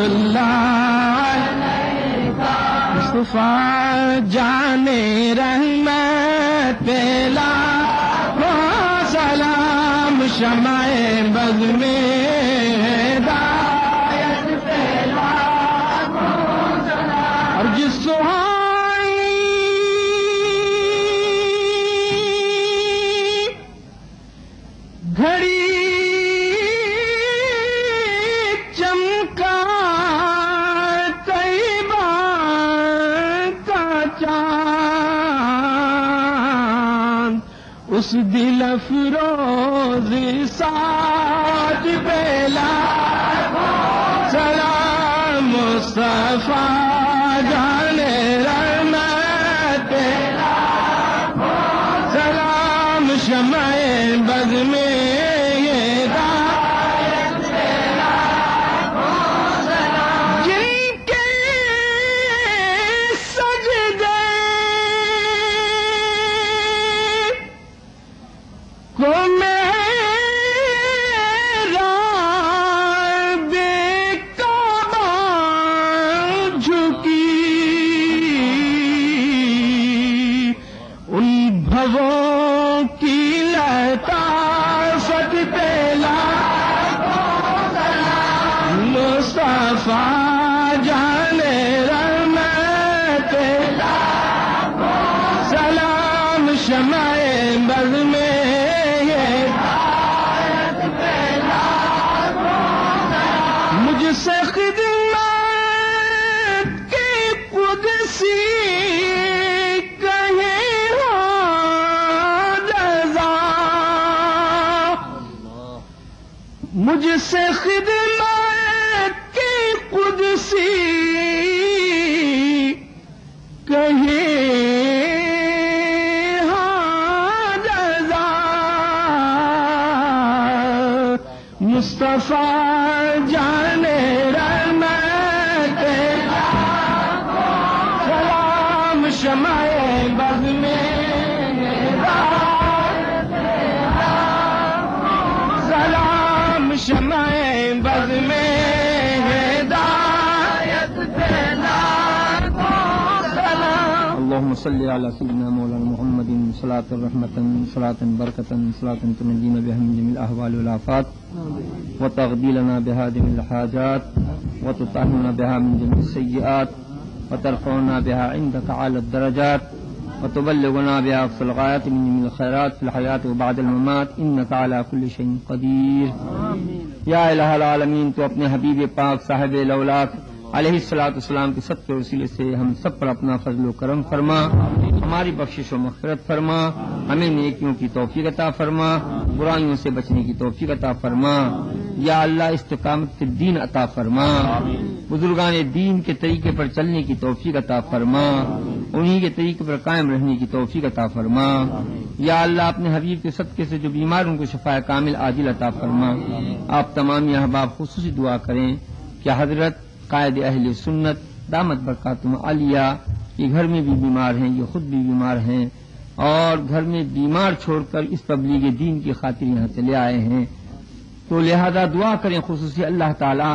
اللہ مصطفیٰ جانے رحمت پہلا سلام شمع بز میں ہدایت پہلا اور جس گھڑی چمکا طیبہ کا چاند اس دل افروز ساج بیلا سلام مصطفیٰ جانے رحمت سلام شمع بز میں جانے رحمت سلام شمع بز میں مجھ سے خدمت کی قدسی کہیں ہو رضا مجھ سے خدمت قدسی کہیں ہاں رضا مصطفیٰ جانے رحمت سلام شمع بز میں سلام شمع بز میں اللهم صل على سيدنا مولانا محمد صلاة رحمة صلاة بركة صلاة تنجينا بها من جميع الأهوال والآفات وتغدي لنا بها جميع الحاجات وتطهرنا بها من جميع السيئات وترفعنا بها عندك أعلى الدرجات وتبلغنا بها أقصى الغايات من جميع الخيرات في الحياة وبعد الممات إنك على كل شيء قدير یا الہ العالمین تو اپنے حبیب پاک صاحب لولاک علیہ الصلوۃ والسلام کے صدقے وسیلے سے ہم سب پر اپنا فضل و کرم فرما، ہماری بخشش و مغفرت فرما، ہمیں نیکیوں کی توفیق عطا فرما، برائیوں سے بچنے کی توفیق عطا فرما، یا اللہ استقامت کے دین عطا فرما، بزرگان دین کے طریقے پر چلنے کی توفیق عطا فرما، انہی کے طریقے پر قائم رہنے کی توفیق عطا فرما، یا اللہ اپنے حبیب کے صدقے سے جو بیمار ان کو شفاء کامل عاجل عطا فرما۔ آپ تمام احباب خصوصی دعا کریں کہ حضرت قائد اہل سنت دامت برکاتہم عالیہ یہ گھر میں بھی بیمار ہیں، یہ خود بھی بیمار ہیں اور گھر میں بیمار چھوڑ کر اس تبلیغ دین کی خاطر یہاں چلے آئے ہیں، تو لہذا دعا کریں خصوصی اللہ تعالی